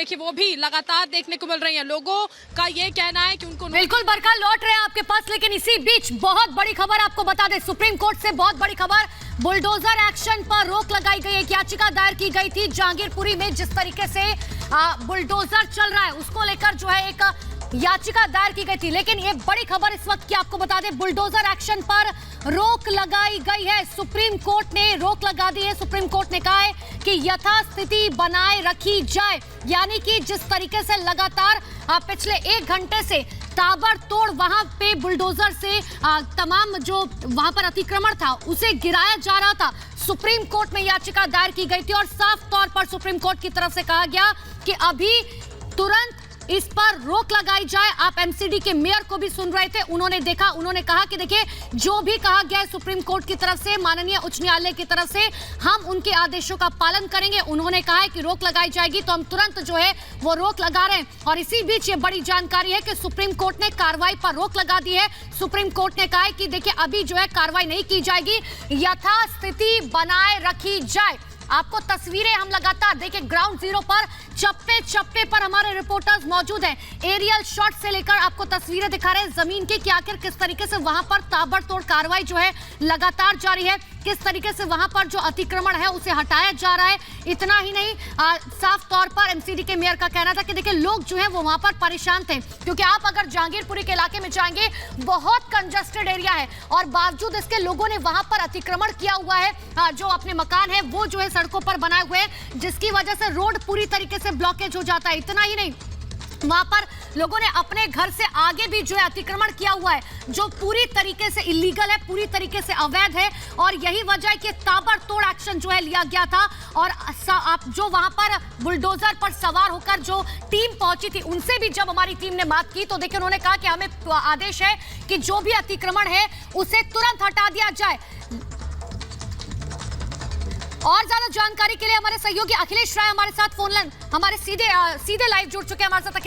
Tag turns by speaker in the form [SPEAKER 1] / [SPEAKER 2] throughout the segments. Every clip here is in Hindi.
[SPEAKER 1] देखिए वो भी लगातार देखने को मिल रही है। लोगों का ये कहना है कि उनको
[SPEAKER 2] बिल्कुल बरखा लौट रहे हैं आपके पास, लेकिन इसी बीच बहुत बड़ी खबर आपको बता दें, सुप्रीम कोर्ट से बहुत बड़ी खबर। बुलडोजर एक्शन पर रोक लगाई गई। एक याचिका दायर की गई थी जहांगीरपुरी में, जिस तरीके से बुलडोजर चल रहा है उसको लेकर जो है एक याचिका दायर की गई थी। लेकिन ये बड़ी खबर इस वक्त की आपको बता दें, बुलडोजर एक्शन पर रोक लगाई गई है। सुप्रीम कोर्ट ने रोक लगा दी है। सुप्रीम कोर्ट ने कहा है कि यथास्थिति बनाए रखी जाए, यानी कि जिस तरीके से लगातार पिछले 1 घंटे से ताबड़तोड़ वहां पे बुलडोजर से तमाम जो वहां पर अतिक्रमण था उसे गिराया जा रहा था, सुप्रीम कोर्ट में याचिका दायर की गई थी और साफ तौर पर सुप्रीम कोर्ट की तरफ से कहा गया कि अभी तुरंत इस पर रोक लगाई जाए। आप एमसीडी के मेयर को भी सुन रहे थे, उन्होंने कहा कि देखिए जो भी कहा गया है सुप्रीम कोर्ट की तरफ से, माननीय उच्च न्यायालय की तरफ से, हम उनके आदेशों का पालन करेंगे। उन्होंने कहा है कि रोक लगाई जाएगी तो हम तुरंत जो है वो रोक लगा रहे हैं। और इसी बीच ये बड़ी जानकारी है कि सुप्रीम कोर्ट ने कार्रवाई पर रोक लगा दी है। सुप्रीम कोर्ट ने कहा है कि देखिए अभी जो है कार्रवाई नहीं की जाएगी, यथास्थिति बनाए रखी जाए। आपको तस्वीरें हम लगातार देखिए, ग्राउंड जीरो पर चप्पे चप्पे पर हमारे रिपोर्टर्स मौजूद हैं। एरियल शॉट से लेकर आपको तस्वीरें दिखा रहे हैं जमीन की कि आखिर किस तरीके से वहां पर ताबड़तोड़ कार्रवाई जो है लगातार जारी है, किस तरीके से वहां पर जो अतिक्रमण है उसे हटाया जा रहा है। इतना ही नहीं, साफ तौर पर एमसीडी के मेयर का कहना था कि देखिए लोग जो है वो वहां पर परेशान थे, क्योंकि आप अगर जहांगीरपुरी के इलाके में जाएंगे बहुत कंजस्टेड एरिया है और बावजूद इसके लोगों ने वहां पर अतिक्रमण किया हुआ है। जो अपने मकान है वो जो है सड़कों पर बनाए हुए हैं, जिसकी वजह से रोड पूरी तरीके से ब्लॉकेज हो जाता है। इतना ही नहीं, वहां पर लोगों ने अपने घर से आगे भी जो है अतिक्रमण किया हुआ है, जो पूरी तरीके से इलीगल है, पूरी तरीके से अवैध है। और यही वजह है कि ताबड़तोड़ एक्शन जो है लिया गया था। और जो वहां पर बुलडोजर पर सवार होकर जो टीम पहुंची थी, उनसे भी जब हमारी टीम ने बात की तो देखिए उन्होंने कहा कि हमें आदेश है कि जो भी अतिक्रमण है उसे तुरंत हटा दिया जाए। और ज्यादा जानकारी के लिए हमारे सहयोगी अखिलेश राय हमारे साथ फोन लाइन हमारे सीधे लाइव जुड़ चुके हैं हमारे साथ।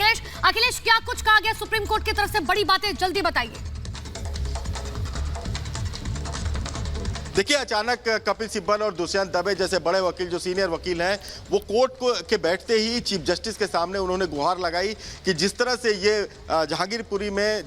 [SPEAKER 2] अखिलेश, क्या कुछ कहा गया सुप्रीम कोर्ट की तरफ से, बड़ी बातें जल्दी बताइए।
[SPEAKER 3] देखिए, अचानक कपिल सिब्बल और दुष्यंत दवे जैसे बड़े वकील, जो सीनियर वकील हैं, वो कोर्ट के बैठते ही चीफ जस्टिस के सामने उन्होंने गुहार लगाई कि जिस तरह से ये जहांगीरपुरी में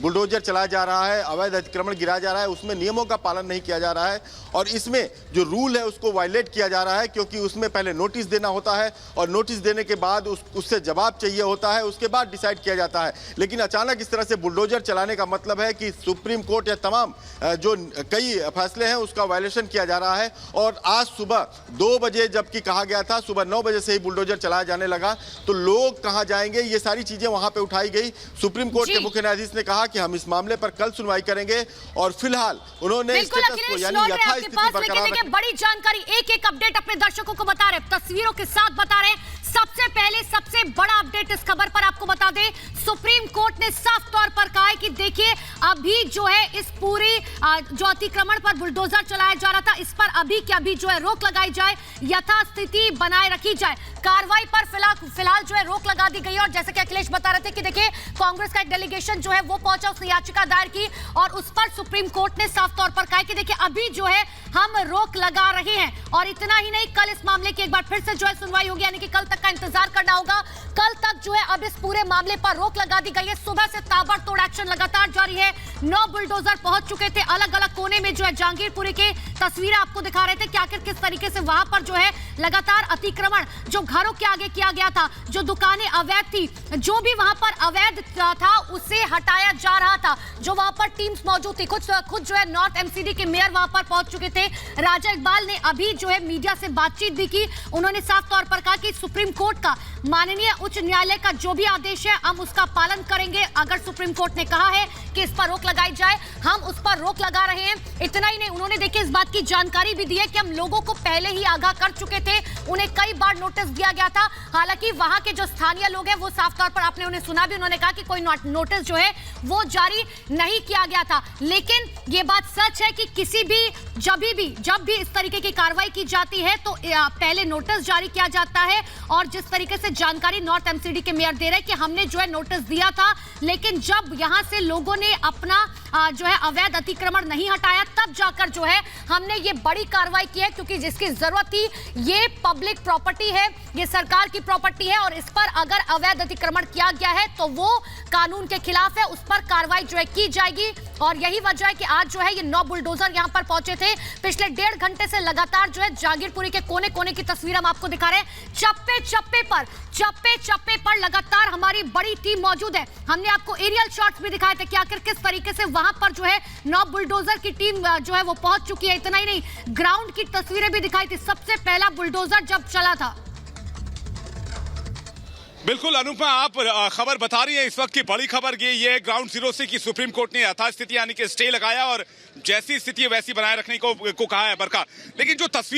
[SPEAKER 3] बुलडोजर चलाया जा रहा है, अवैध अतिक्रमण गिराया जा रहा है, उसमें नियमों का पालन नहीं किया जा रहा है और इसमें जो रूल है उसको वायलेट किया जा रहा है, क्योंकि उसमें पहले नोटिस देना होता है और नोटिस देने के बाद उससे जवाब चाहिए होता है, उसके बाद डिसाइड किया जाता है। लेकिन अचानक इस तरह से बुलडोजर चलाने का मतलब है कि सुप्रीम कोर्ट या तमाम जो कई फैसले हैं उसका वायलेशन किया जा रहा है। और आज सुबह 2 बजे जबकि कहा गया था, सुबह 9 बजे से ही बुलडोजर चलाया जाने लगा, तो लोग कहां जाएंगे, ये सारी चीजें वहां पे उठाई गई। सुप्रीम कोर्ट के मुख्य न्यायाधीश ने कहा कि हम इस मामले पर कल सुनवाई करेंगे और फिलहाल उन्होंने स्टेटस को यानी यथास्थिति बरकरार रखने।
[SPEAKER 2] बड़ी जानकारी, एक अपडेट अपने दर्शकों को बता रहे, तस्वीरों के साथ बता रहे। सबसे पहले सबसे बड़ा अपडेट इस खबर पर आपको बता दें, सुप्रीम कोर्ट ने साफ तौर पर कहा है कि देखिए अभी जो है इस पूरी जो अतिक्रमण पर बुलडोजर चलाया जा रहा था, इस पर अभी के अभी जो है रोक लगाई जाए, यथास्थिति बनाए रखी जाए। कार्रवाई पर फिलहाल जो है रोक लगा दी गई। और जैसे कि अखिलेश बता रहे थे कि देखिए कांग्रेस का एक डेलीगेशन जो है वो पहुंचा, उसने याचिका दायर की और उस पर सुप्रीम कोर्ट ने साफ तौर पर कहा कि देखिए अभी जो है हम रोक लगा रहे हैं। और इतना ही नहीं, कल इस मामले की एक बार फिर से जो है सुनवाई होगी, यानी कि कल तक का इंतजार करना होगा। कल तक जो है अब इस पूरे मामले पर रोक लगा दी गई है। सुबह से ताबड़तोड़ एक्शन लगातार जारी है। 9 बुलडोजर पहुंच चुके थे अलग अलग कोने में, जो है जहांगीरपुरी के तस्वीरें आपको दिखा रहे थे कि आखिर किस तरीके से वहां पर जो है लगातार अतिक्रमण जो घरों के आगे किया गया था, जो दुकानें अवैध थी, जो भी वहां पर अवैध था उसे हटाया जा रहा था। जो वहां पर टीम्स मौजूद थी, खुद जो है नॉर्थ एमसीडी के मेयर वहां पर पहुंच चुके थे। राजा इकबाल ने अभी जो है मीडिया से बातचीत भी की। उन्होंने साफ तौर पर कहा कि सुप्रीम कोर्ट का, माननीय उच्च न्यायालय का जो भी आदेश है हम उसका पालन करेंगे। अगर सुप्रीम कोर्ट ने कहा है कि इस पर रोक लगाई जाए, हम उस पर रोक लगा रहे हैं। इतना ही नहीं, उन्होंने देखिए इस बात की जानकारी भी दी है कि हम लोगों को पहले ही आगाह कर चुके थे, उन्हें कई बार नोटिस दिया गया था। हालांकि वहां के जो स्थानीय लोग हैं वो साफ तौर पर आपने उन्हें सुना भी, उन्होंने कहा कि कोई नोटिस जो है वो जारी नहीं किया गया था। लेकिन ये बात सच है कि किसी भी जब भी इस तरीके की कार्रवाई की जाती है तो पहले नोटिस जारी किया जाता है। और जिस तरीके से जानकारी नॉर्थ एमसीडी के मेयर दे रहे हैं कि हमने जो है नोटिस दिया था, लेकिन जब यहां से लोगों ने अपना जो है अवैध अतिक्रमण नहीं हटाया, तब जाकर जो है हम हमने ये बड़ी कार्रवाई की है क्योंकि जिसकी जरूरत थी, ये पब्लिक प्रॉपर्टी है, ये सरकार की प्रॉपर्टी है और इस पर अगर अवैध अतिक्रमण किया गया है तो वो कानून के खिलाफ है, उस पर कार्रवाई जो है की जाएगी। और यही वजह है कि आज जो है ये 9 बुलडोजर यहां पर पहुंचे थे। पिछले 1.5 घंटे से लगातार जो है जागीरपुरी के कोने कोने की तस्वीर हम आपको दिखा रहे हैं। चप्पे चप्पे पर लगातार हमारी बड़ी टीम मौजूद है। हमने आपको एरियल शॉट्स भी दिखाए थे कि आखिर किस तरीके से वहां पर जो है 9 बुलडोजर की टीम जो है वो पहुंच चुकी है। इतना ही नहीं, ग्राउंड की तस्वीरें भी दिखाई थी, सबसे पहला बुलडोजर जब चला था।
[SPEAKER 4] बिल्कुल अनुपमा, आप खबर बता रही है इस वक्त की बड़ी खबर ये ग्राउंड जीरो से कि सुप्रीम कोर्ट ने यथास्थिति यानी कि स्टे लगाया और जैसी स्थिति है वैसी बनाए रखने को कहा है बरका। लेकिन जो तस्वीर